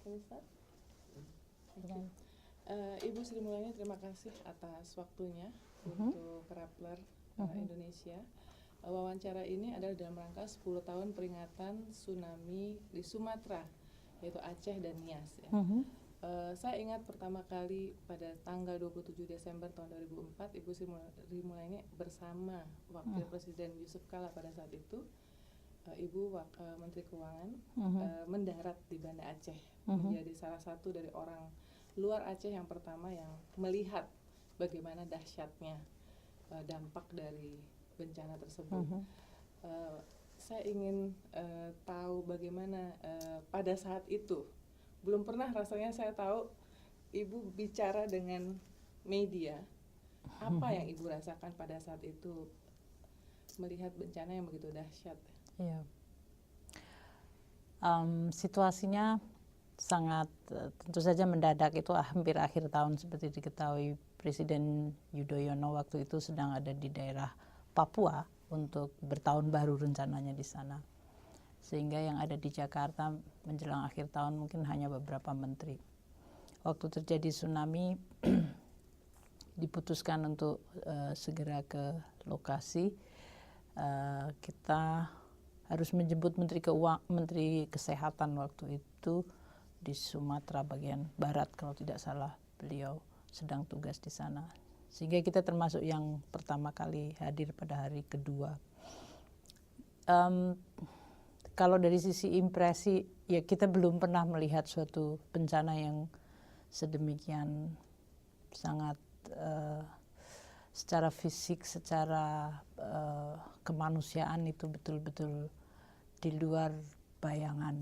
Shall we start? Ibu Sri Mulyani, terima kasih atas waktunya untuk Rappler Indonesia. Wawancara ini adalah dalam rangka 10 tahun peringatan tsunami di Sumatera, yaitu Aceh dan Nias. Ya. Saya ingat pertama kali pada tanggal 27 Desember tahun 2004, Ibu Sri Mulyani bersama Wakil Presiden Yusuf Kala pada saat itu, Ibu Menteri Keuangan, mendarat di Banda Aceh, menjadi salah satu dari orang luar Aceh yang pertama yang melihat bagaimana dahsyatnya dampak dari bencana tersebut. Saya ingin tahu bagaimana pada saat itu. Belum pernah rasanya saya tahu Ibu bicara dengan media. Apa yang Ibu rasakan pada saat itu melihat bencana yang begitu dahsyat? Iya. Situasinya sangat tentu saja mendadak. Itu hampir akhir tahun seperti diketahui. Presiden Yudhoyono waktu itu sedang ada di daerah Papua untuk bertahun baru rencananya di sana, sehingga yang ada di Jakarta menjelang akhir tahun mungkin hanya beberapa menteri. Waktu terjadi tsunami diputuskan untuk segera ke lokasi. Kita harus menjemput Menteri Kesehatan waktu itu di Sumatera bagian barat, kalau tidak salah beliau sedang tugas di sana. Sehingga kita termasuk yang pertama kali hadir pada hari kedua. Kalau dari sisi impresi, ya kita belum pernah melihat suatu bencana yang sedemikian sangat secara fisik, secara kemanusiaan itu betul-betul di luar bayangan.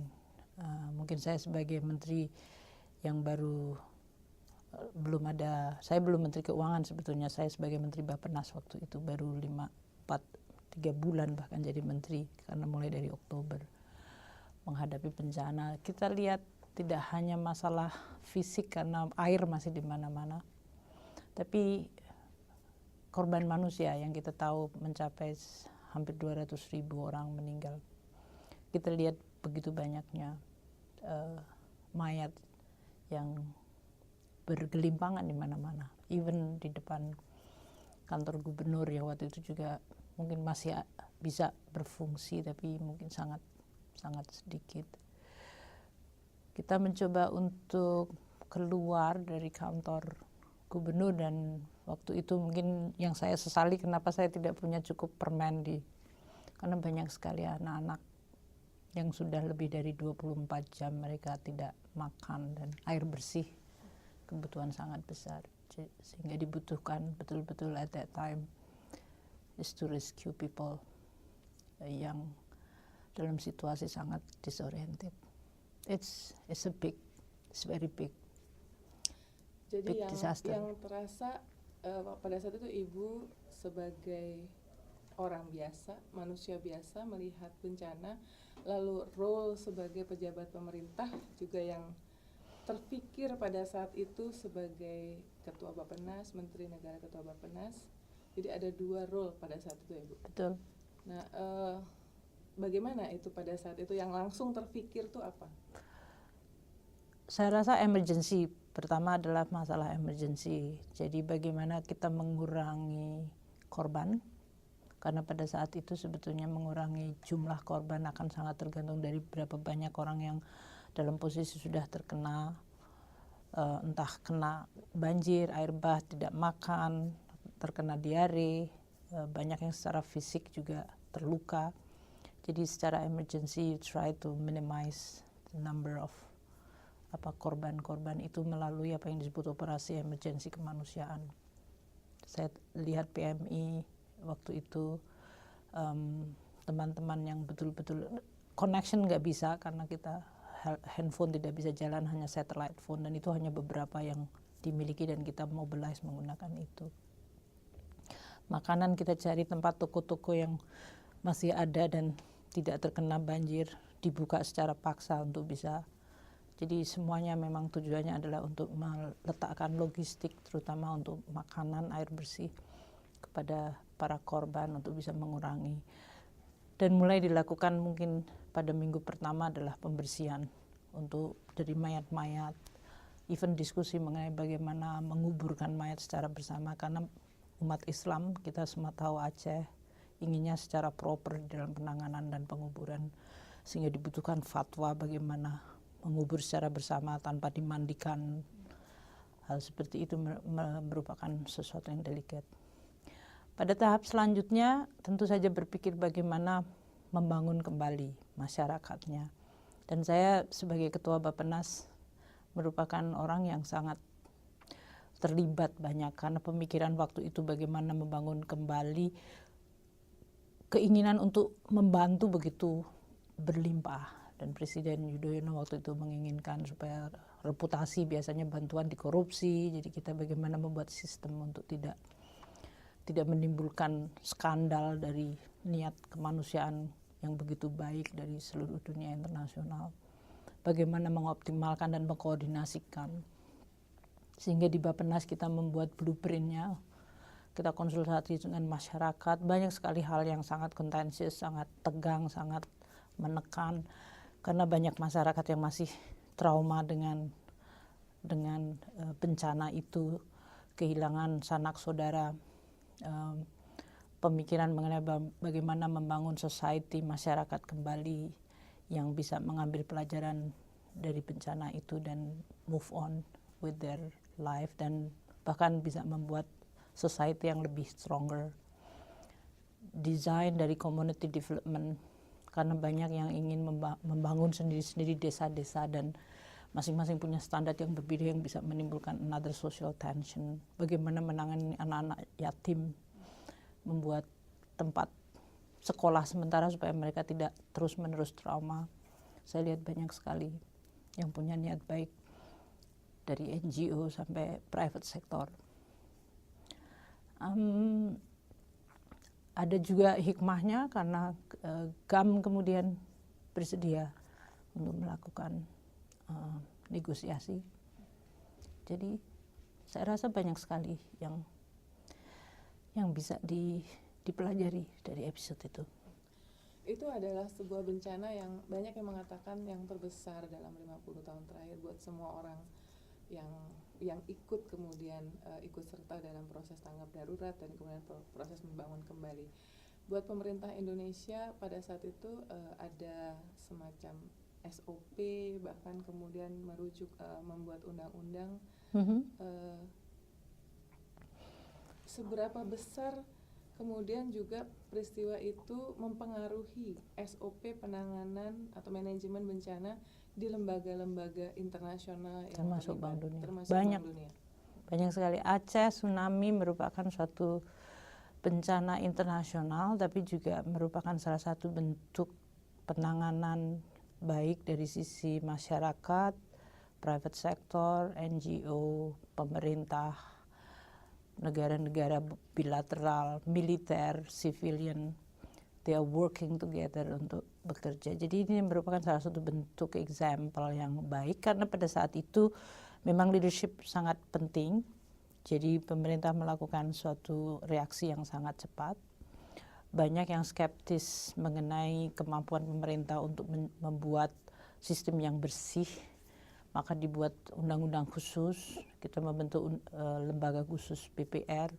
Mungkin saya sebagai menteri yang baru saya belum Menteri Keuangan sebetulnya, saya sebagai Menteri Bappenas waktu itu baru 3 bulan bahkan jadi menteri, karena mulai dari Oktober menghadapi bencana. Kita lihat tidak hanya masalah fisik karena air masih di mana-mana, tapi korban manusia yang kita tahu mencapai hampir 200.000 orang meninggal. Kita lihat begitu banyaknya mayat yang bergelimpangan di mana-mana, even di depan kantor gubernur yang waktu itu juga mungkin masih bisa berfungsi, tapi mungkin sangat sedikit. Kita mencoba untuk keluar dari kantor gubernur, dan waktu itu mungkin yang saya sesali kenapa saya tidak punya cukup permen karena banyak sekali anak-anak yang sudah lebih dari 24 jam mereka tidak makan, dan air bersih kebutuhan sangat besar, sehingga dibutuhkan betul-betul at that time is to rescue people yang dalam situasi sangat disoriented. It's very big. Jadi big disaster. Yang terasa pada saat itu Ibu sebagai orang biasa, manusia biasa melihat bencana, lalu role sebagai pejabat pemerintah juga yang terpikir pada saat itu sebagai Ketua Bappenas, Menteri Negara Ketua Bappenas. Jadi ada 2 role pada saat itu, Ibu. Betul. Nah, bagaimana itu pada saat itu yang langsung terpikir tuh apa? Saya rasa emergency. Pertama adalah masalah emergency. Jadi bagaimana kita mengurangi korban, karena pada saat itu sebetulnya mengurangi jumlah korban akan sangat tergantung dari berapa banyak orang yang dalam posisi sudah terkena entah kena banjir, air bah, tidak makan, terkena diare, banyak yang secara fisik juga terluka. Jadi secara emergency try to minimize the number of korban-korban itu melalui apa yang disebut operasi emergency kemanusiaan. Saya lihat PMI waktu itu teman-teman yang betul-betul connection nggak bisa karena kita handphone tidak bisa jalan, hanya satellite phone, dan itu hanya beberapa yang dimiliki dan kita mobilize menggunakan itu. Makanan kita cari tempat toko-toko yang masih ada dan tidak terkena banjir, dibuka secara paksa untuk bisa. Jadi semuanya memang tujuannya adalah untuk meletakkan logistik, terutama untuk makanan, air bersih kepada para korban untuk bisa mengurangi. Dan mulai dilakukan mungkin pada minggu pertama adalah pembersihan untuk dari mayat-mayat, even diskusi mengenai bagaimana menguburkan mayat secara bersama, karena umat Islam kita semua tahu Aceh inginnya secara proper dalam penanganan dan penguburan, sehingga dibutuhkan fatwa bagaimana mengubur secara bersama tanpa dimandikan. Hal seperti itu merupakan sesuatu yang delicate. Pada tahap selanjutnya tentu saja berpikir bagaimana membangun kembali masyarakatnya. Dan saya sebagai Ketua Bappenas merupakan orang yang sangat terlibat banyak, karena pemikiran waktu itu bagaimana membangun kembali, keinginan untuk membantu begitu berlimpah. Dan Presiden Yudhoyono waktu itu menginginkan supaya reputasi, biasanya bantuan dikorupsi, jadi kita bagaimana membuat sistem untuk tidak menimbulkan skandal dari niat kemanusiaan yang begitu baik dari seluruh dunia internasional. Bagaimana mengoptimalkan dan mengkoordinasikan. Sehingga di Bappenas kita membuat blueprint-nya, kita konsultasi dengan masyarakat, banyak sekali hal yang sangat kontensius, sangat tegang, sangat menekan, karena banyak masyarakat yang masih trauma dengan bencana itu, kehilangan sanak saudara, pemikiran mengenai bagaimana membangun society masyarakat kembali yang bisa mengambil pelajaran dari bencana itu dan move on with their life, dan bahkan bisa membuat society yang lebih stronger. Desain dari community development, karena banyak yang ingin membangun sendiri-sendiri desa-desa dan masing-masing punya standar yang berbeda yang bisa menimbulkan another social tension. Bagaimana menangani anak-anak yatim, membuat tempat sekolah sementara supaya mereka tidak terus-menerus trauma. Saya lihat banyak sekali yang punya niat baik dari NGO sampai private sector. Ada juga hikmahnya karena GAM kemudian bersedia untuk melakukan negosiasi. Jadi saya rasa banyak sekali yang bisa dipelajari dari episode itu. Itu adalah sebuah bencana yang banyak yang mengatakan yang terbesar dalam 50 tahun terakhir buat semua orang yang ikut kemudian ikut serta dalam proses tanggap darurat dan kemudian proses membangun kembali. Buat pemerintah Indonesia pada saat itu ada semacam SOP, bahkan kemudian merujuk membuat undang-undang. Seberapa besar kemudian juga peristiwa itu mempengaruhi SOP penanganan atau manajemen bencana di lembaga-lembaga internasional yang termasuk Bank Dunia. Bank Dunia. Banyak sekali. Aceh tsunami merupakan suatu bencana internasional, tapi juga merupakan salah satu bentuk penanganan baik dari sisi masyarakat, private sector, NGO, pemerintah, negara-negara bilateral, militer, civilian, they are working together untuk bekerja. Jadi ini merupakan salah satu bentuk example yang baik, karena pada saat itu memang leadership sangat penting. Jadi pemerintah melakukan suatu reaksi yang sangat cepat. Banyak yang skeptis mengenai kemampuan pemerintah untuk membuat sistem yang bersih, maka dibuat undang-undang khusus. Kita membentuk lembaga khusus BPR,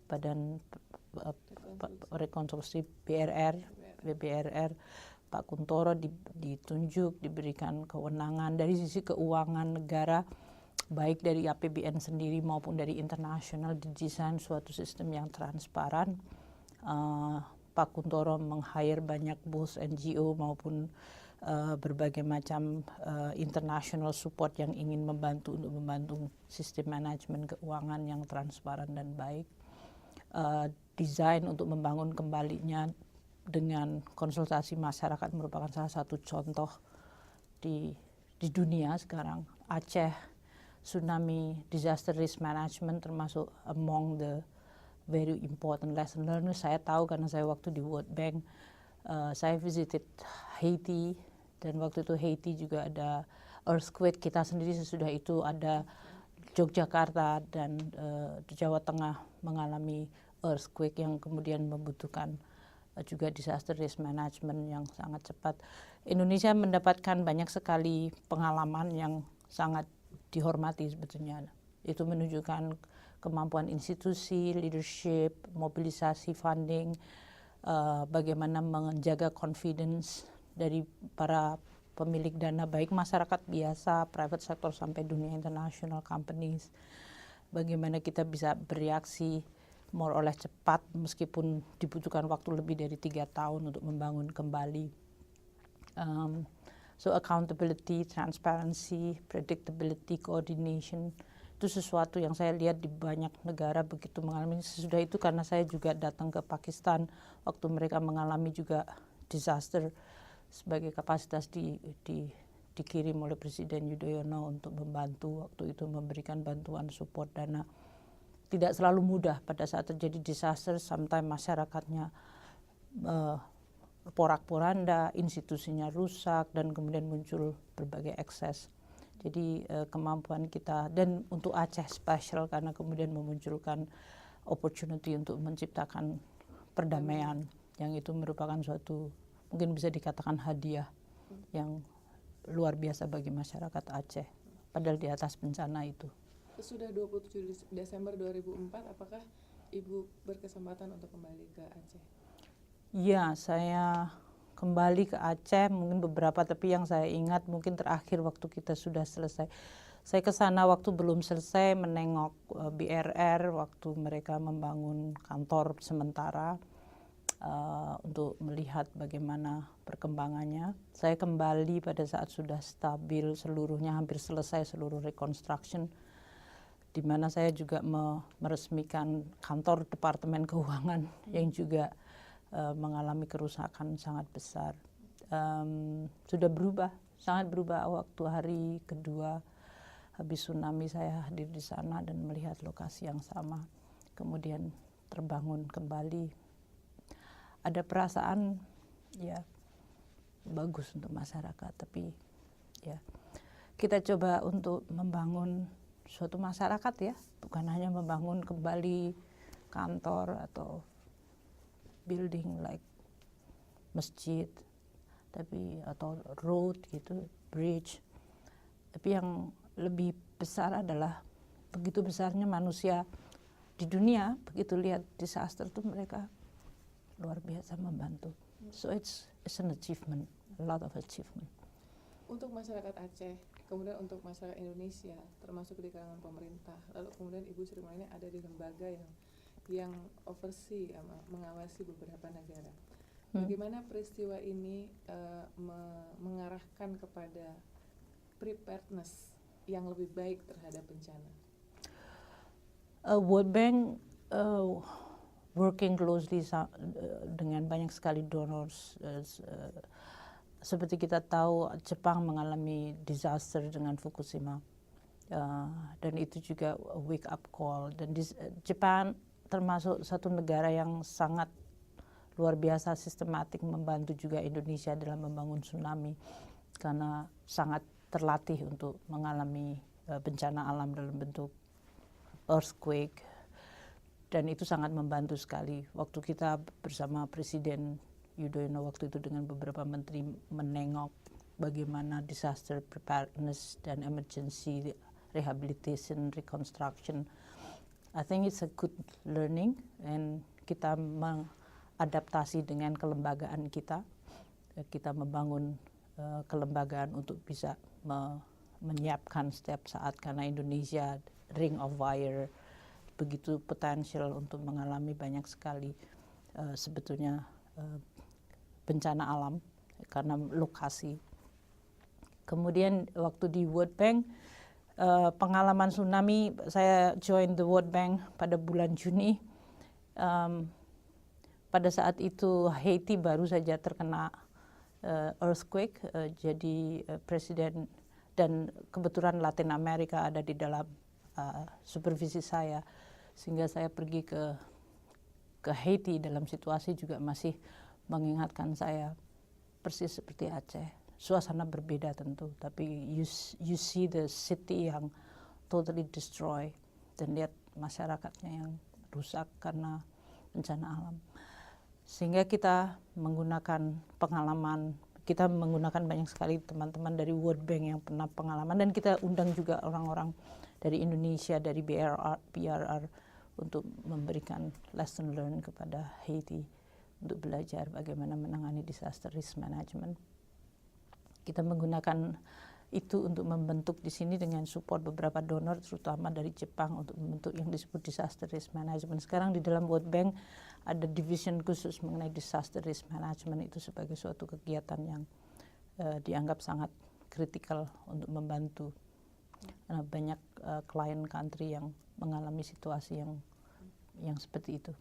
Badan Rekonstruksi BPRR. Pak Kuntoro ditunjuk, diberikan kewenangan dari sisi keuangan negara, baik dari APBN sendiri maupun dari internasional, didesain suatu sistem yang transparan. Pak Kuntoro meng-hire banyak both NGO maupun berbagai macam international support yang ingin membantu sistem manajemen keuangan yang transparan dan baik. Desain untuk membangun kembalinya dengan konsultasi masyarakat merupakan salah satu contoh di dunia sekarang. Aceh tsunami disaster risk management termasuk among the very important lesson learned. Saya tahu karena saya waktu di World Bank, saya visited Haiti, dan waktu itu Haiti juga ada earthquake. Kita sendiri sesudah itu ada Yogyakarta dan Jawa Tengah mengalami earthquake yang kemudian membutuhkan juga disaster risk management yang sangat cepat. Indonesia mendapatkan banyak sekali pengalaman yang sangat dihormati sebetulnya. Itu menunjukkan kemampuan institusi, leadership, mobilisasi funding, bagaimana menjaga confidence dari para pemilik dana, baik masyarakat biasa, private sector sampai dunia international companies. Bagaimana kita bisa bereaksi more or less cepat meskipun dibutuhkan waktu lebih dari 3 tahun untuk membangun kembali. So accountability, transparency, predictability, coordination, itu sesuatu yang saya lihat di banyak negara begitu mengalami. Sesudah itu karena saya juga datang ke Pakistan waktu mereka mengalami juga disaster, sebagai kapasitas dikirim oleh Presiden Yudhoyono untuk membantu waktu itu memberikan bantuan support dana. Tidak selalu mudah pada saat terjadi disaster, sometimes masyarakatnya porak-poranda, institusinya rusak, dan kemudian muncul berbagai ekses. Jadi kemampuan kita, dan untuk Aceh special karena kemudian memunculkan opportunity untuk menciptakan perdamaian, yang itu merupakan suatu mungkin bisa dikatakan hadiah yang luar biasa bagi masyarakat Aceh, padahal di atas bencana itu. Sudah 27 Desember 2004, apakah Ibu berkesempatan untuk kembali ke Aceh? Ya, saya kembali ke Aceh mungkin beberapa, tapi yang saya ingat mungkin terakhir waktu kita sudah selesai. Saya ke sana waktu belum selesai menengok BRR waktu mereka membangun kantor sementara untuk melihat bagaimana perkembangannya. Saya kembali pada saat sudah stabil seluruhnya, hampir selesai seluruh reconstruction, di mana saya juga meresmikan kantor Departemen Keuangan yang juga mengalami kerusakan sangat besar. Sudah berubah, sangat berubah. Waktu hari kedua habis tsunami saya hadir di sana dan melihat lokasi yang sama, kemudian terbangun kembali. Ada perasaan ya bagus untuk masyarakat, tapi ya kita coba untuk membangun suatu masyarakat ya, bukan hanya membangun kembali kantor atau building like masjid, tapi atau road gitu, bridge. Tapi yang lebih besar adalah begitu besarnya manusia di dunia, begitu lihat disaster tuh mereka luar biasa membantu. So it's an achievement, a lot of achievement. Untuk masyarakat Aceh, kemudian untuk masyarakat Indonesia, termasuk di kalangan pemerintah, lalu kemudian Ibu Sri Mulyani ada di lembaga yang oversee, mengawasi beberapa negara. Bagaimana peristiwa ini mengarahkan kepada preparedness yang lebih baik terhadap bencana? World Bank working closely dengan banyak sekali donors. Seperti kita tahu, Jepang mengalami disaster dengan Fukushima, dan itu juga wake up call. Dan Jepang termasuk satu negara yang sangat luar biasa sistematik membantu juga Indonesia dalam membangun tsunami, karena sangat terlatih untuk mengalami bencana alam dalam bentuk earthquake. Dan itu sangat membantu sekali. Waktu kita bersama Presiden Yudhoyono waktu itu dengan beberapa menteri menengok bagaimana disaster preparedness dan emergency rehabilitation, reconstruction. I think it's a good learning, and kita mengadaptasi dengan kelembagaan kita. Kita membangun kelembagaan untuk bisa menyiapkan setiap saat, karena Indonesia ring of fire, begitu potensial untuk mengalami banyak sekali sebetulnya bencana alam karena lokasi. Kemudian waktu di World Bank, pengalaman tsunami, saya join the World Bank pada bulan Juni. Pada saat itu Haiti baru saja terkena earthquake, jadi presiden dan kebetulan Latin Amerika ada di dalam supervisi saya, sehingga saya pergi ke Haiti dalam situasi juga masih mengingatkan saya persis seperti Aceh. Suasana berbeda tentu, tapi you see the city yang totally destroy, dan lihat masyarakatnya yang rusak karena bencana alam. Sehingga kita menggunakan pengalaman kita menggunakan banyak sekali teman-teman dari World Bank yang pernah pengalaman, dan kita undang juga orang-orang dari Indonesia, dari BRR untuk memberikan lesson learn kepada Haiti untuk belajar bagaimana menangani disaster risk management. Kita menggunakan itu untuk membentuk di sini dengan support beberapa donor, terutama dari Jepang, untuk membentuk yang disebut disaster risk management. Sekarang di dalam World Bank ada division khusus mengenai disaster risk management, itu sebagai suatu kegiatan yang dianggap sangat kritikal untuk membantu banyak klien country yang mengalami situasi yang seperti itu.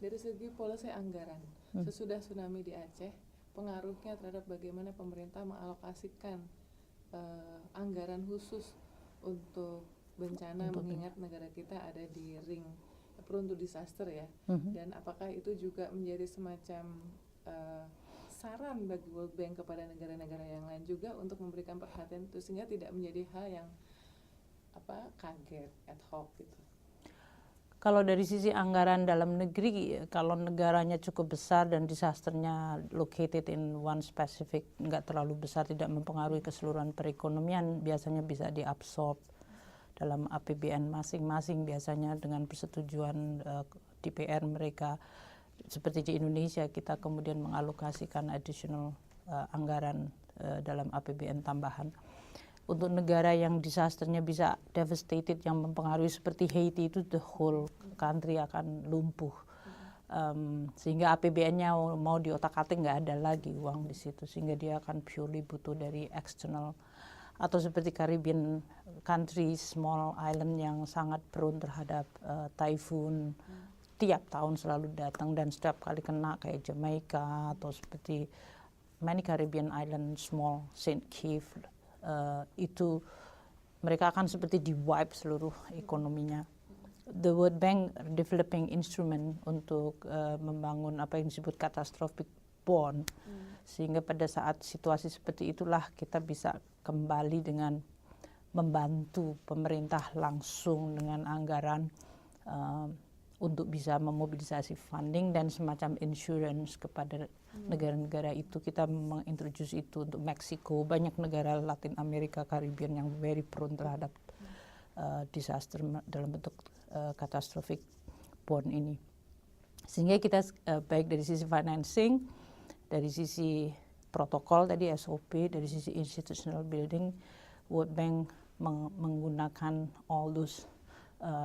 Dari segi polisi anggaran, sesudah tsunami di Aceh, pengaruhnya terhadap bagaimana pemerintah mengalokasikan anggaran khusus untuk bencana, mengingat negara kita ada di ring peruntuk disaster ya, dan apakah itu juga menjadi semacam saran bagi World Bank kepada negara-negara yang lain juga untuk memberikan perhatian itu, sehingga tidak menjadi hal yang kaget, ad hoc gitu. Kalau dari sisi anggaran dalam negeri, kalau negaranya cukup besar dan disasternya located in one specific, nggak terlalu besar, tidak mempengaruhi keseluruhan perekonomian, biasanya bisa diabsorb dalam APBN masing-masing, biasanya dengan persetujuan DPR mereka. Seperti di Indonesia, kita kemudian mengalokasikan additional anggaran dalam APBN tambahan. Untuk negara yang disasternya bisa devastated, yang mempengaruhi seperti Haiti, itu the whole country akan lumpuh, sehingga APBN-nya mau diotak-atik nggak ada lagi uang di situ, sehingga dia akan purely butuh dari external. Atau seperti Caribbean country, small island yang sangat prone terhadap typhoon, tiap tahun selalu datang dan setiap kali kena, kayak Jamaica atau seperti many Caribbean island, small Saint Kitts, itu mereka akan seperti di-wipe seluruh ekonominya. The World Bank developing instrument untuk membangun apa yang disebut catastrophic bond, sehingga pada saat situasi seperti itulah kita bisa kembali dengan membantu pemerintah langsung dengan anggaran untuk bisa memobilisasi funding dan semacam insurance kepada negara-negara itu. Kita mengintroduce itu untuk Meksiko, banyak negara Latin Amerika, Caribbean yang very prone terhadap disaster dalam bentuk catastrophic bond ini. Sehingga kita baik dari sisi financing, dari sisi protokol tadi SOP, dari sisi institutional building, World Bank menggunakan all those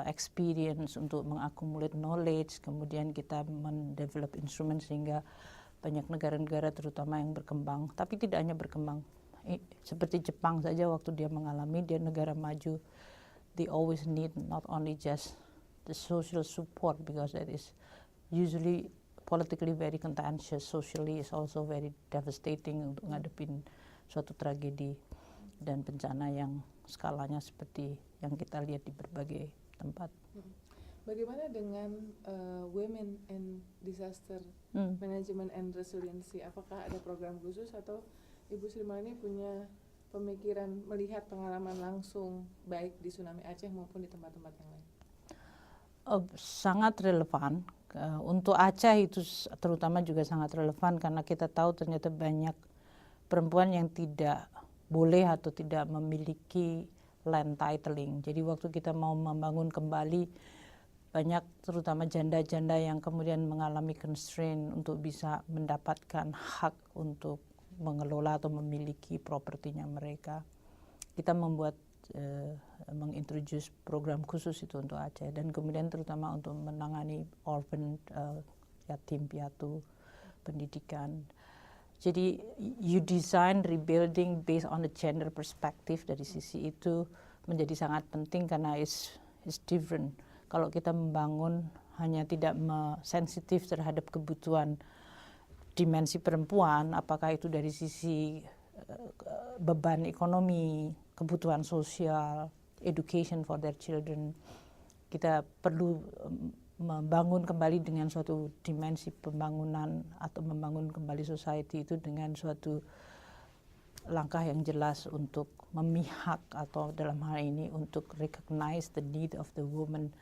experience untuk mengakumulate knowledge, kemudian kita mendevelop instrumen sehingga banyak negara-negara terutama yang berkembang, tapi tidak hanya berkembang, seperti Jepang saja waktu dia mengalami, dia negara maju, they always need not only just the social support, because that is usually politically very contentious, socially is also very devastating untuk ngadepin suatu tragedi dan bencana yang skalanya seperti yang kita lihat di berbagai tempat. Bagaimana dengan women and disaster management and resiliency? Apakah ada program khusus atau Ibu Sri Mulyani punya pemikiran melihat pengalaman langsung baik di tsunami Aceh maupun di tempat-tempat yang lain? Sangat relevan. Untuk Aceh itu terutama juga sangat relevan karena kita tahu ternyata banyak perempuan yang tidak boleh atau tidak memiliki land titling. Jadi waktu kita mau membangun kembali, banyak terutama janda-janda yang kemudian mengalami constraint untuk bisa mendapatkan hak untuk mengelola atau memiliki propertinya mereka. Kita membuat mengintroduce program khusus itu untuk Aceh, dan kemudian terutama untuk menangani orphan, yatim piatu, pendidikan. Jadi you design rebuilding based on the gender perspective, dari sisi itu menjadi sangat penting karena it's different. Kalau kita membangun hanya tidak sensitif terhadap kebutuhan dimensi perempuan, apakah itu dari sisi beban ekonomi, kebutuhan sosial, education for their children, kita perlu membangun kembali dengan suatu dimensi pembangunan atau membangun kembali society itu dengan suatu langkah yang jelas untuk memihak atau dalam hal ini untuk recognize the need of the woman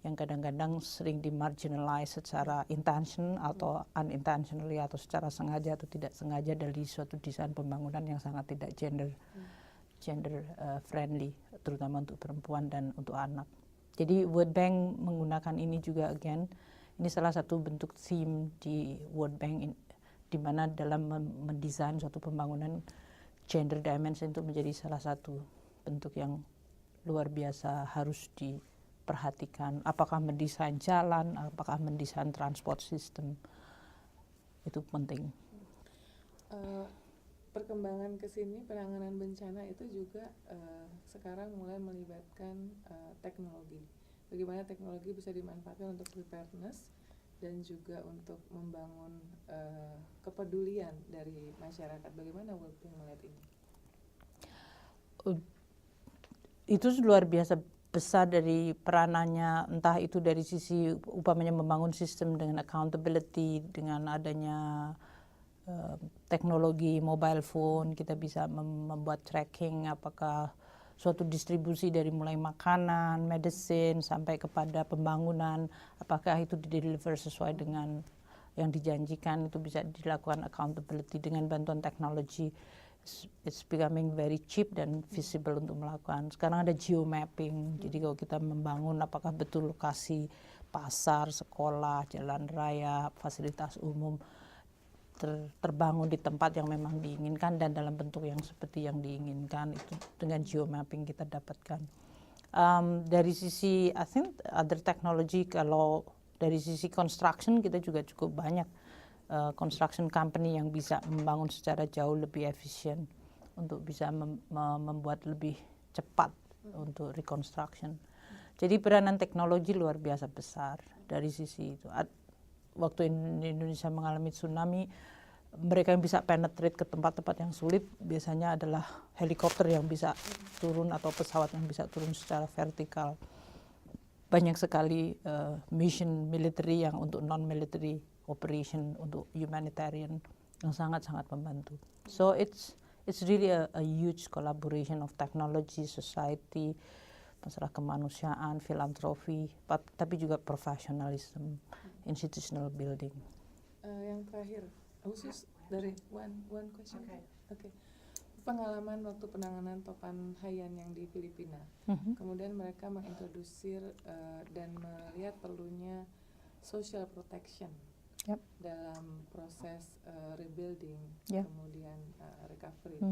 yang kadang-kadang sering dimarginalize secara intention atau unintentionally atau secara sengaja atau tidak sengaja dari suatu desain pembangunan yang sangat tidak gender friendly, terutama untuk perempuan dan untuk anak. Jadi World Bank menggunakan ini juga ini salah satu bentuk theme di World Bank di mana dalam mendesain suatu pembangunan gender dimension itu menjadi salah satu bentuk yang luar biasa harus diperhatikan. Apakah mendesain jalan, apakah mendesain transport system, itu penting. Perkembangan ke sini penanganan bencana itu juga sekarang mulai melibatkan teknologi. Bagaimana teknologi bisa dimanfaatkan untuk preparedness dan juga untuk membangun kepedulian dari masyarakat. Bagaimana World Bank melihat ini? Itu luar biasa besar dari peranannya, entah itu dari sisi upamanya membangun sistem dengan accountability, dengan adanya teknologi mobile phone, kita bisa membuat tracking apakah suatu distribusi dari mulai makanan, medicine, sampai kepada pembangunan, apakah itu di-deliver sesuai dengan yang dijanjikan, itu bisa dilakukan accountability dengan bantuan teknologi. It's becoming very cheap dan visible untuk melakukan. Sekarang ada geomapping, jadi kalau kita membangun apakah betul lokasi pasar, sekolah, jalan raya, fasilitas umum terbangun di tempat yang memang diinginkan dan dalam bentuk yang seperti yang diinginkan, itu dengan geomapping kita dapatkan. Dari sisi I think other technology, kalau dari sisi construction kita juga cukup banyak construction company yang bisa membangun secara jauh lebih efisien untuk bisa membuat lebih cepat untuk reconstruction. Jadi peranan teknologi luar biasa besar dari sisi itu. Waktu Indonesia mengalami tsunami, mereka yang bisa penetrate ke tempat-tempat yang sulit biasanya adalah helikopter yang bisa turun atau pesawat yang bisa turun secara vertikal. Banyak sekali mission military yang untuk non-military operation, untuk humanitarian yang sangat-sangat membantu. So it's really a huge collaboration of technology, society, masalah kemanusiaan, filantropi, tapi juga professionalism, institutional building. Yang terakhir, khusus dari one question. Okay. Pengalaman waktu penanganan Topan Haiyan yang di Filipina, kemudian mereka mengintrodusir dan melihat perlunya social protection dalam proses rebuilding, kemudian recovery.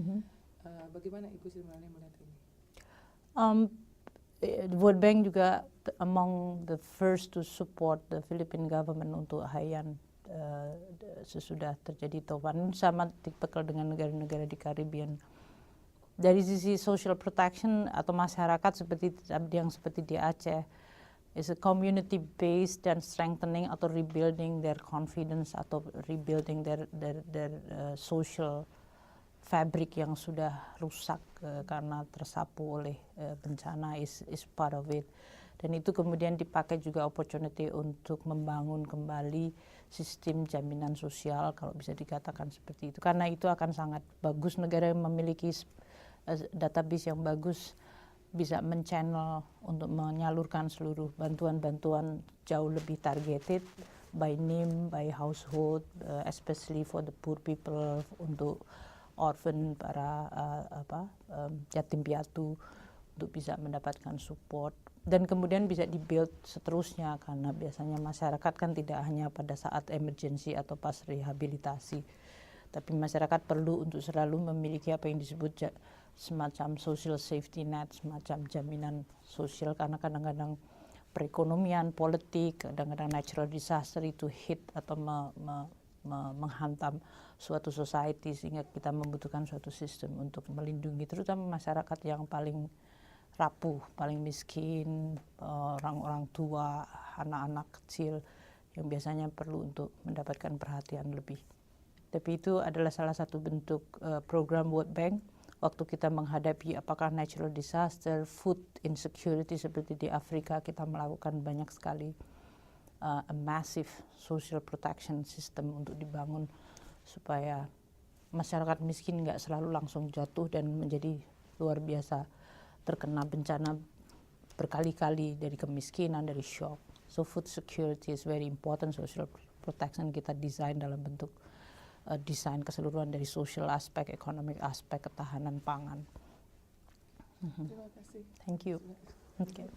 Bagaimana Ibu Sri Mulyani melihat ini? World Bank juga among the first to support the Philippine government untuk Haiyan sesudah terjadi topan, sama tipikal dengan negara-negara di Caribbean. Dari sisi social protection atau masyarakat seperti di Aceh, is a community based dan strengthening atau rebuilding their confidence atau rebuilding their social fabric yang sudah rusak karena tersapu oleh bencana is part of it. Dan itu kemudian dipakai juga opportunity untuk membangun kembali sistem jaminan sosial, kalau bisa dikatakan seperti itu. Karena itu akan sangat bagus, negara yang memiliki database yang bagus bisa men-channel untuk menyalurkan seluruh bantuan-bantuan jauh lebih targeted by name, by household, especially for the poor people, untuk orphan, para yatim piatu, untuk bisa mendapatkan support. Dan kemudian bisa dibuild seterusnya, karena biasanya masyarakat kan tidak hanya pada saat emergency atau pas rehabilitasi, tapi masyarakat perlu untuk selalu memiliki apa yang disebut semacam social safety net, semacam jaminan sosial, karena kadang-kadang perekonomian, politik, kadang-kadang natural disaster itu hit atau menghantam suatu society, sehingga kita membutuhkan suatu sistem untuk melindungi terutama masyarakat yang paling rapuh, paling miskin, orang-orang tua, anak-anak kecil yang biasanya perlu untuk mendapatkan perhatian lebih. Tapi itu adalah salah satu bentuk program World Bank waktu kita menghadapi apakah natural disaster, food insecurity seperti di Afrika. Kita melakukan banyak sekali a massive social protection system untuk dibangun supaya masyarakat miskin nggak selalu langsung jatuh dan menjadi luar biasa terkena bencana berkali-kali dari kemiskinan, dari shock. So food security is very important. Social protection kita desain dalam bentuk desain keseluruhan dari social aspek, economic aspek, ketahanan pangan. Terima kasih. Thank you. Okay.